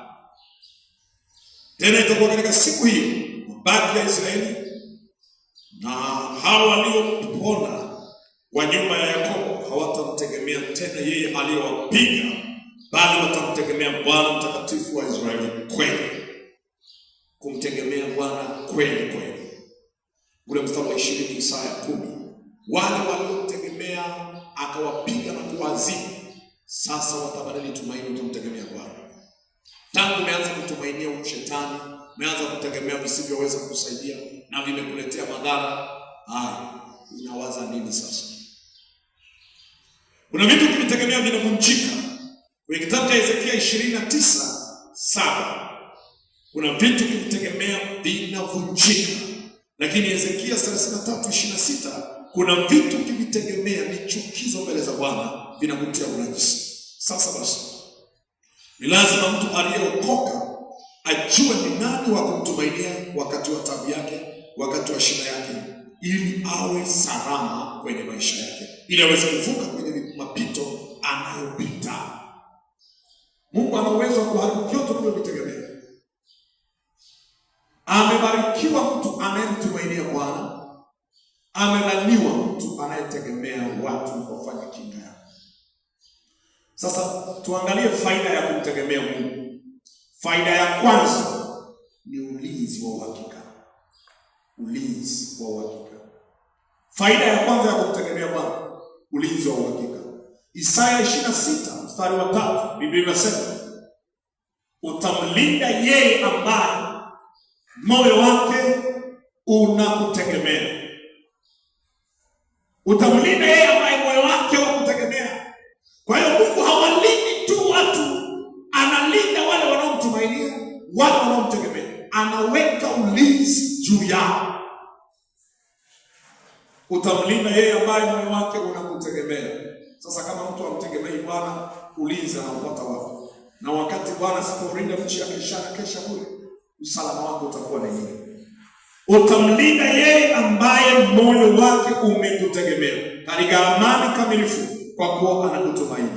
Tena itakuwa katika siku hiyo mabaki ya Israeli na hao waliopona wa nyumba ya Yakobo hawatamtegemea tena yeye aliyowapiga, bali watamtegemea Bwana Mtakatifu wa Israeli kweli. Kumtegemea Bwana kweli kweli. Ule mstari wa 20 Isaya 10. Wale waliomtegemea akawapiga na kuwaadhibu, sasa watabadili tumaini, utamtegemea Bwana. Tangu umeanza kutumainia shetani, umeanza kutegemea visivyoweza kusaidia na vimekuletea madhara, unawaza nini sasa? Kuna vitu ukivitegemea vinavunjika. Kwenye kitabu cha Ezekia 29:7 kuna vitu ukivitegemea vinavunjika. Lakini Ezekia 33:26 kuna vitu ukivitegemea ni chukizo mbele za Bwana, vinakutia unajisi. Sasa basi, ni lazima mtu aliyeokoka ajue ni nani wa kumtumainia wakati wa taabu yake, wakati wa shida yake, ili awe salama kwenye maisha yake, ili aweze kuvuka kwenye mapito anayopita. Mungu ana uwezo wa kuharibu vyote tunavyovitegemea. Amebarikiwa mtu anayemtumainia Bwana, amelaniwa mtu anayetegemea watu wafanye kinga yake. Sasa tuangalie faida ya kumtegemea Mungu. Faida ya kwanza ni ulinzi wa uhakika. Ulinzi wa uhakika. Faida ya kwanza ya kumtegemea Bwana, ulinzi wa uhakika. Isaya 26:3 Biblia inasema, utamlinda yeye ambaye moyo wake unakutegemea. Utamlinda yeye ambaye moyo wake unakutegemea. Kwa hiyo Mungu hawalindi tu watu, analinda wale wanaomtumainia, wale wanaomtegemea. Anaweka ulinzi juu yao. Utamlinda yeye ambaye moyo wake unakutegemea. Sasa kama mtu amtegemei Bwana, ulinzi anaupata wapi? Na wakati Bwana asipolinda nchi ya kesha bure, usalama wako utakuwa na nini? Utamlinda yeye ambaye moyo wake umekutegemea katika amani kamilifu, kwa kuwa anakutumaini.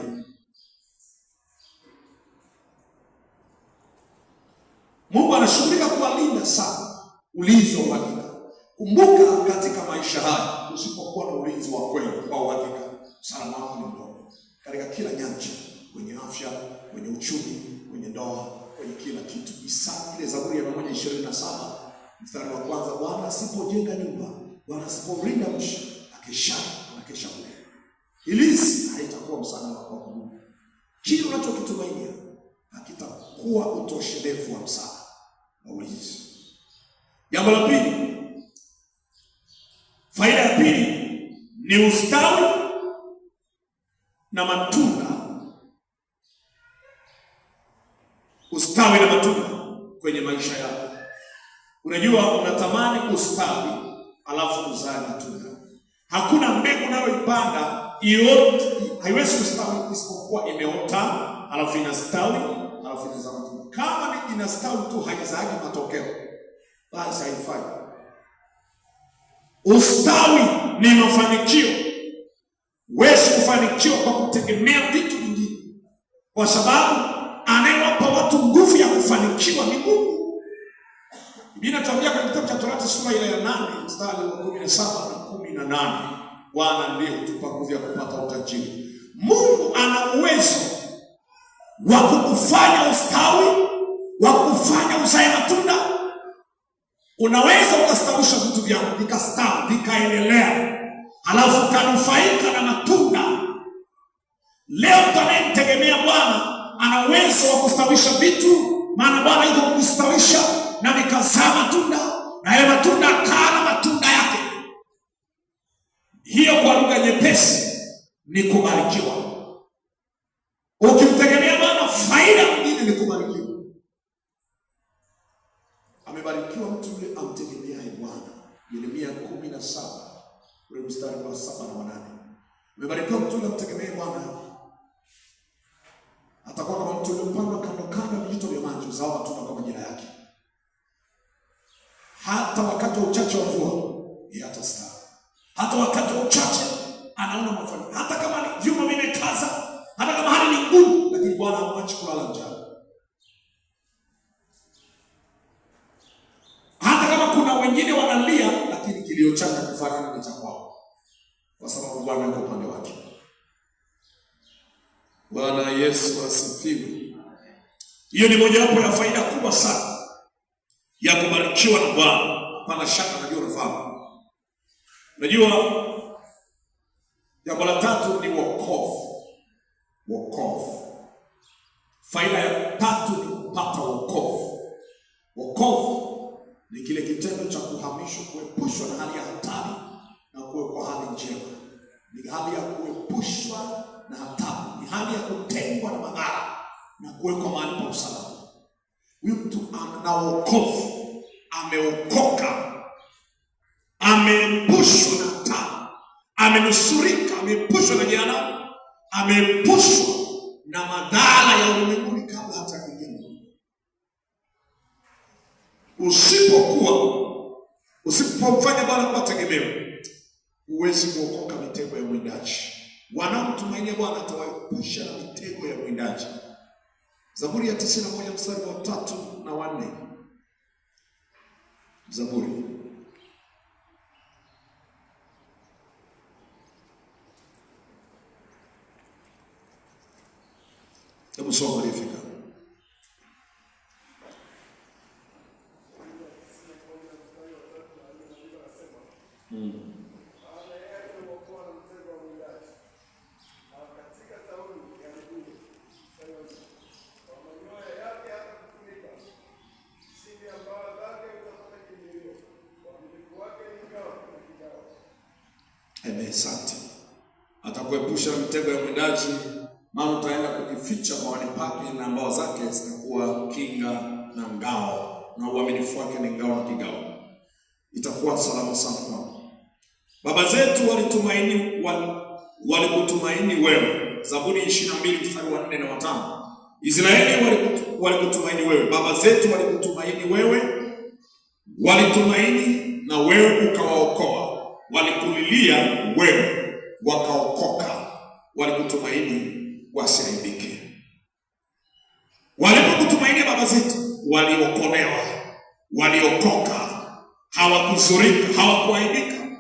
Mungu anashughulika kuwalinda sana, ulinzi wa uhakika. Kumbuka katika maisha haya, usipokuwa na ulinzi wa kweli wa uhakika, usalama wako ni mdogo katika kila nyanja, kwenye afya, kwenye uchumi, kwenye ndoa, kwenye kila kitu. Ile Zaburi ya 127:1, Bwana asipojenga nyumba, Bwana asipolinda mji, akesha bure. Ilisi haitakuwa msaada wako kwa Mungu. Kile unachokitumainia hakitakuwa utoshelevu wa msaada wa ulinzi. Jambo la pili, faida ya pili ni ustawi na matunda. Ustawi na matunda kwenye maisha yako. Unajua unatamani ustawi alafu uzae matunda. Hakuna mbegu unayoipanda haiwezi kustawi isipokuwa imeota, alafu inastawi, alafu inazaa matunda. Kama inastawi tu haizai matokeo, basi haifai. Ustawi ni mafanikio. Huwezi kufanikiwa kwa kutegemea vitu vingine, kwa sababu anayewapa watu nguvu ya kufanikiwa ni Mungu. Biblia inatuambia kwenye kitabu cha Torati sura ile ya 8 mstari wa 17 na 18, Bwana ndiye hutupa nguvu ya kupata utajiri. Mungu ana uwezo wa kukufanya ustawi, wa kukufanya uzae matunda. Unaweza ukastawisha vitu vyako vikastawi, vikaendelea, alafu kanufaika na matunda. Leo mtu anayemtegemea Bwana ana uwezo wa kustawisha vitu, maana Bwana yuko kustawisha na vikazaa matunda, na yale matunda akala matunda yake. nyepesi ni kubarikiwa. Ukimtegemea Bwana, faida nyingine ni kubarikiwa. Amebarikiwa mtu yule amtegemeaye Bwana. Yeremia 17 ule mstari wa 7 na 8. Amebarikiwa mtu yule amtegemeaye Bwana. Atakuwa kama mtu yule mpandwa kando kando ya vijito vya maji, uzao matunda kwa majira yake. Hata wakati wa uchache wa mvua yeye atastawi. Hata wakati wa uchache anaona mafanikio. Hata kama vyuma vimekaza, hata kama hali ni ngumu, lakini Bwana hamwachi kulala njaa. Hata kama kuna wengine wanalia, lakini kilio chake kifanana na cha kwao, kwa sababu Bwana yuko upande wake. Bwana Yesu asifiwe. Hiyo ni mojawapo ya faida kubwa sana ya kubarikiwa na Bwana. Pana shaka, najua unafahamu. Najua jambo la tatu ni wokovu. Wokovu. Faida ya tatu ni kupata wokovu. Wokovu ni kile kitendo cha kuhamishwa, kuepushwa na hali ya hatari na kuwekwa hali njema. Ni hali ya kuepushwa na hatari, ni hali ya kutengwa na madhara na kuwekwa mahali pa usalama. Huyu mtu ana wokovu, ameokoka, ameepushwa na hatari, amenusurika, ameepushwa na jehanamu, ameepushwa na madhara ya ulimwenguni kabla hata kuingia. Usipomfanya Bwana kuwa tegemeo, huwezi kuokoka mitego ya mwindaji. Wanaomtumainia Bwana atawaepusha na mitego ya mwindaji. Zaburi ya 91 mstari wa 3 na 4. Zaburi. Hebu soma alifika. Asante. Atakuepusha na mitego ya mwindaji, maana utaenda kujificha mawani pake, na mbao zake zitakuwa kinga na ngao, na uaminifu wake ni ngao na kigao. Itakuwa salama sana kwako. Baba zetu walikutumaini wewe. Zaburi 22 mstari wa 4 na 5. Israeli walikutumaini wewe. Baba zetu walikutumaini wewe, walitumaini na wewe ukawaokoa. Walikulilia wewe, wakaokoka. Walikutumaini wasiaibike. Walipokutumainia baba zetu, waliokolewa, waliokoka, hawakuzurika, hawakuaibika.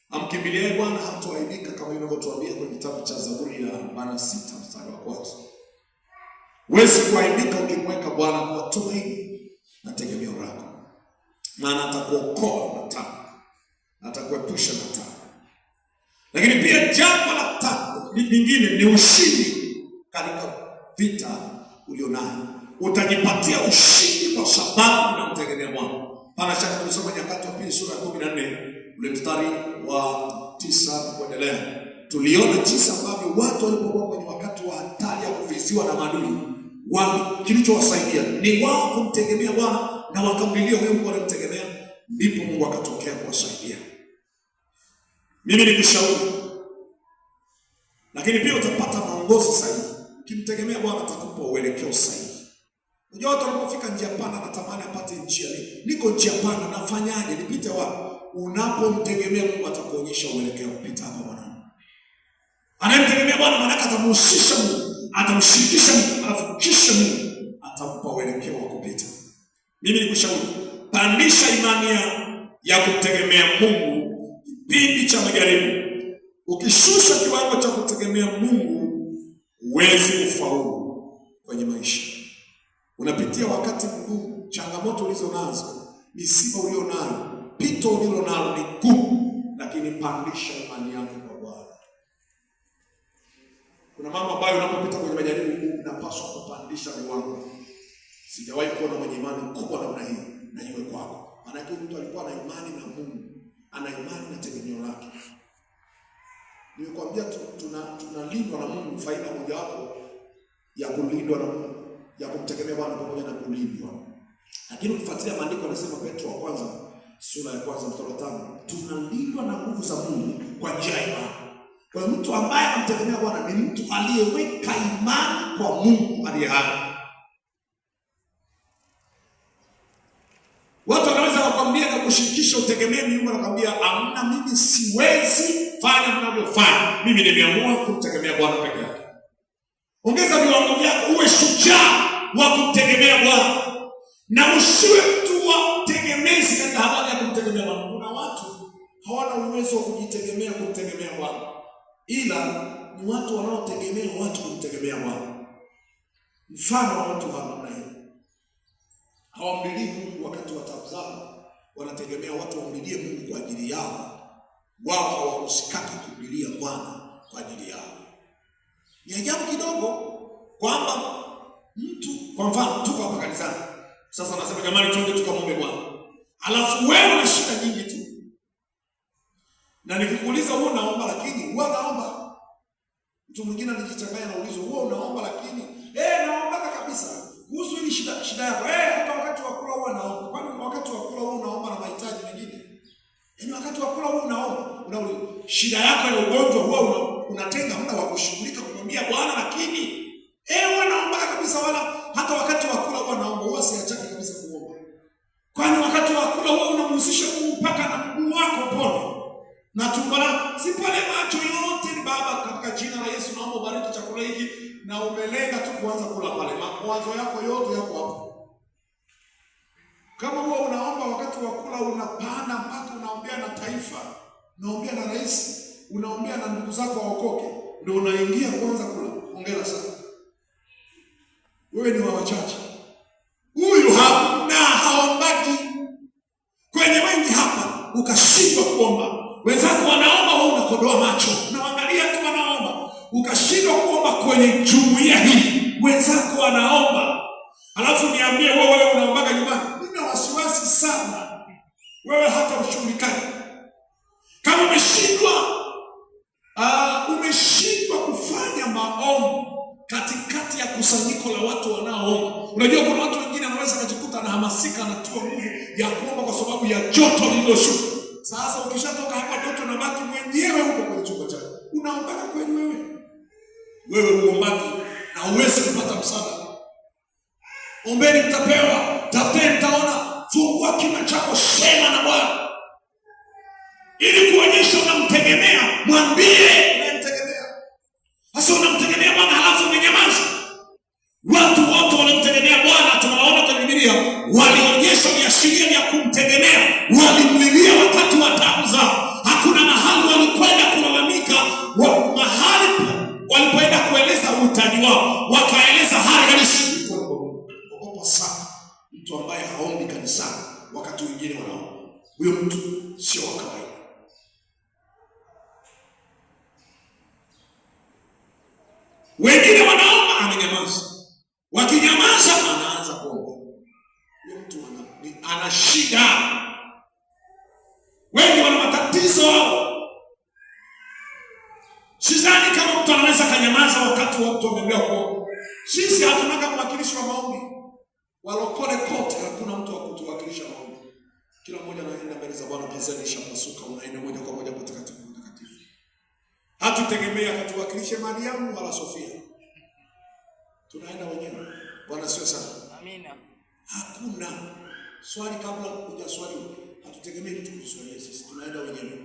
Amkimbilie Bwana hatawaibika, kama inavyotuambia kwenye kitabu cha Zaburi ya 86 mstari wa 1. Huwezi kuaibika ukimweka Bwana kwa tumaini na tegemeo lako, maana atakuokoa na taabu, atakuepusha na taabu. Lakini pia jambo la tatu lingine ni ushindi katika vita ulionayo. Utajipatia ushindi kwa sababu unamtegemea Bwana. Pana shaka kusoma Nyakati wa Pili sura ya 14 ule mstari wa 9 kuendelea. Tuliona jinsi ambavyo watu walipokuwa kwenye wakati wa hatari ya kuviziwa na maadui, kilichowasaidia ni wao kumtegemea Bwana na wakamlilia huyo Mungu wanamtegemea, ndipo Mungu akatokea kuwasaidia. Mimi nikushauri, lakini pia utapata maongozi sahihi. Ukimtegemea Bwana atakupa uelekeo sahihi. Unajua watu wanapofika njia panda natamani apate njia niko njia panda, nafanyaje? Nipite wapi? Unapomtegemea Mungu atakuonyesha uelekeo. Pita hapa Bwana. Anayemtegemea Bwana maana atamhusisha Mungu, atamshirikisha Mungu, alafu kisha Mungu atampa uelekeo wa kupita. Mimi nikushauri, pandisha imani ya kumtegemea Mungu kipindi cha majaribu. Ukishusha kiwango cha kutegemea Mungu, huwezi kufaulu kwenye maisha. Unapitia wakati mgumu, changamoto ulizo nazo, misiba ulio nayo, pito ulilo nalo ni gumu, lakini pandisha imani yako kwa Bwana. Kuna mambo ambayo unapopita kwenye majaribu unapaswa kupandisha viwango. Sijawahi kuona mwenye imani kubwa namna hii na iwe kwako. Maana mtu alikuwa na imani na Mungu, ana imani na tegemeo lake. Nimekwambia tunalindwa na Mungu. Faida moja hapo ya kulindwa na Mungu, ya kumtegemea Bwana pamoja na kulindwa. Lakini ukifuatilia maandiko yanasema, Petro wa kwanza sura ya kwanza mstari wa 5, tunalindwa na nguvu za Mungu kwa njia ya imani. Kwa hiyo mtu ambaye anamtegemea Bwana ni mtu aliyeweka imani kwa Mungu aliye hai. Watu wanaweza kukwambia na kushirikisha utegemee miungu, na kukwambia amna, mimi siwezi fanya mnavyofanya, mimi nimeamua kumtegemea Bwana peke yake. Ongeza viwango vyako, uwe shujaa wa kumtegemea Bwana na usiwe mtu wa tegemezi katika habari ya kumtegemea Bwana. Kuna watu hawana uwezo wa kujitegemea kumtegemea Bwana, ila ni watu wanaotegemea watu kumtegemea Bwana. Mfano wa watu wa namna hiyo, hawamlilii Mungu wakati wa taabu zao, wanategemea watu wamlilie Mungu kwa ajili yao. Wao hawahusikaki kumlilia Bwana kwa ajili yao. Ni ajabu kidogo kwamba mtu, kwa mfano, tuko hapa kanisani sasa, nasema jamani, tuende tukamwombe Bwana, alafu wewe una shida nyingi tu, na nikikuuliza wewe unaomba lakini wewe unaomba, mtu mwingine anajichanganya na ulizo, wewe unaomba lakini naomba kabisa kuhusu hili shida yako, hata wakati wa kula wewe unaomba. Kwani wakati wa kula wewe unaomba na mahitaji mengine? Yaani wakati wa kula wewe unaomba, shida yako ya ugonjwa wewe unatenga muda wa kushughulika kumwambia Bwana, lakini wewe unaomba kabisa, wala hata wakati wa kula wewe unaomba, wewe siachaki kabisa kuomba. Kwani wakati wa kula wewe unamhusisha Mungu mpaka na mguu wako pone na tumbo lako, si pale macho yote ni Baba, katika jina la Yesu naomba ubariki chakula hiki, na umelenga tu kuanza kula pale, mawazo yako yote yako hapo. Kama wewe unaomba wakati wa kula, unapanda mpaka unaombea na taifa, unaombea na rais, unaombea na ndugu zako waokoke, ndio unaingia kuanza kula, hongera sana. Wewe ni wa wachache. Huyu hamna haombaki. Kwenye wengi hapa ukashindwa kuomba, wenzako wanaomba, wewe unakodoa macho, unaangalia tu wanaomba, ukashindwa kuomba. Kwenye jumuiya hii wenzako wanaomba, alafu niambie wewe unaombaga nyumbani. Nina wasiwasi sana wewe hata ushughulikaji. Kama umeshindwa kufanya maombi katikati ya kusanyiko la watu wanaoomba. Unajua kuna watu wengine wanaweza kujikuta anahamasika, anatoa nguvu ya kuomba kwa sababu ya joto lililoshuka. Sasa ukishatoka hapa joto na baki mwenyewe huko kwenye chumba chako, unaomba kweli wewe? Wewe uombaki na uwezi kupata msaada. Ombeni mtapewa, tafuteni mtaona, fungua kinywa chako, sema na Bwana ili kuonyesha unamtegemea. Mwambie unamtegemea. Sasa unamtegemea Bwana halafu umenyamaza. Watu wote wanamtegemea Bwana, tunaona kwenye Biblia, walionyesha viashiria vya kumtegemea, walimlilia wakati wa taabu zao. Hakuna mahali walikwenda kulalamika, mahali walipoenda kueleza uhitaji wao, wakaeleza hali halisi. Ogopa sana mtu ambaye haombi kanisani wakati wengine wanaomba. Huyo mtu sio wa kawaida. Wengine wanaomba, amenyamaza. Wakinyamaza anaanza kuomba. Huyo mtu ana shida. Wengi wana matatizo. Sidhani kama mtu anaweza kanyamaza wakati wa mtu ameambiwa kuomba. Sisi hatunaka mwakilishi wa maombi. Walokole kote hakuna mtu wa kutuwakilisha maombi. Kila mmoja anaenda mbele za Bwana, pazeni ishapasuka, unaenda moja kwa moja patakatifu. Hatutegemea katuwakilishe Mariamu wala Sofia. Tunaenda wenyewe. Bwana sio sana. Amina. Hakuna swali kabla kuja swali. Hatutegemei mtu kuswali sisi. Tunaenda wenyewe.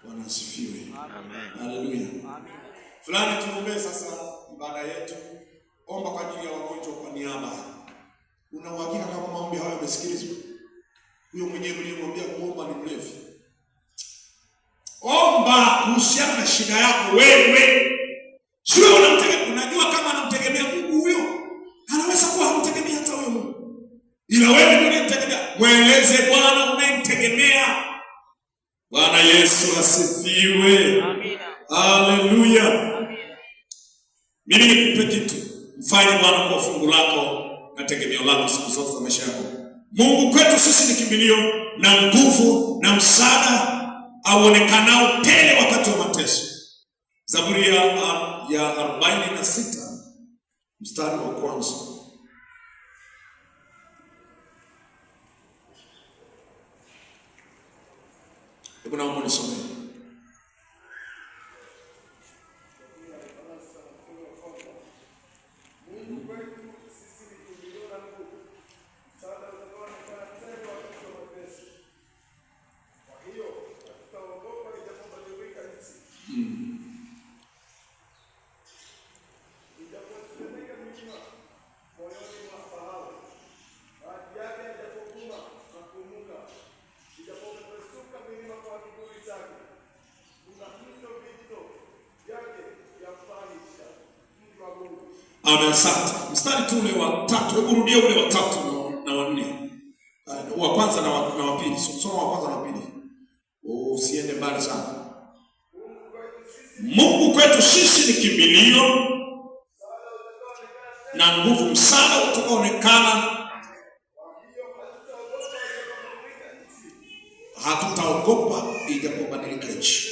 Bwana asifiwe. Amen. Haleluya. Amen. Fulani tuombe sasa ibada yetu. Omba kwa ajili ya wagonjwa kwa niaba. Una uhakika kama maombi hayo yamesikilizwa? Huyo mwenyewe aliyemwambia kuomba ni mlevi. Omba kuhusiana na shida yako wewe. Sio unamtegemea. Unajua kama anamtegemea Mungu, huyo anaweza kuwa hamtegemea hata huyo Mungu. Ila wewe ndio unamtegemea. Mweleze Bwana unayemtegemea. Bwana Yesu asifiwe. Amina. Haleluya. Amina. Mimi nikupe kitu. Mfanye Bwana kwa fungu lako na tegemeo lako siku zote za maisha yako. Mungu kwetu sisi ni kimbilio na nguvu na msaada. auonekanao tele wakati wa mateso. Zaburi ya 46 mstari wa kwanza. Hebu naomba nisome. Amen. Asante. Mstari tu ule wa 3, hebu rudia ule wa 3 na wa 4. Wa kwanza na wa pili. Soma wa kwanza na wa pili. Usiende mbali sana. Mungu kwetu sisi ni kimbilio na nguvu, msaada utakaoonekana. Hatutaogopa ijapobadilika nchi.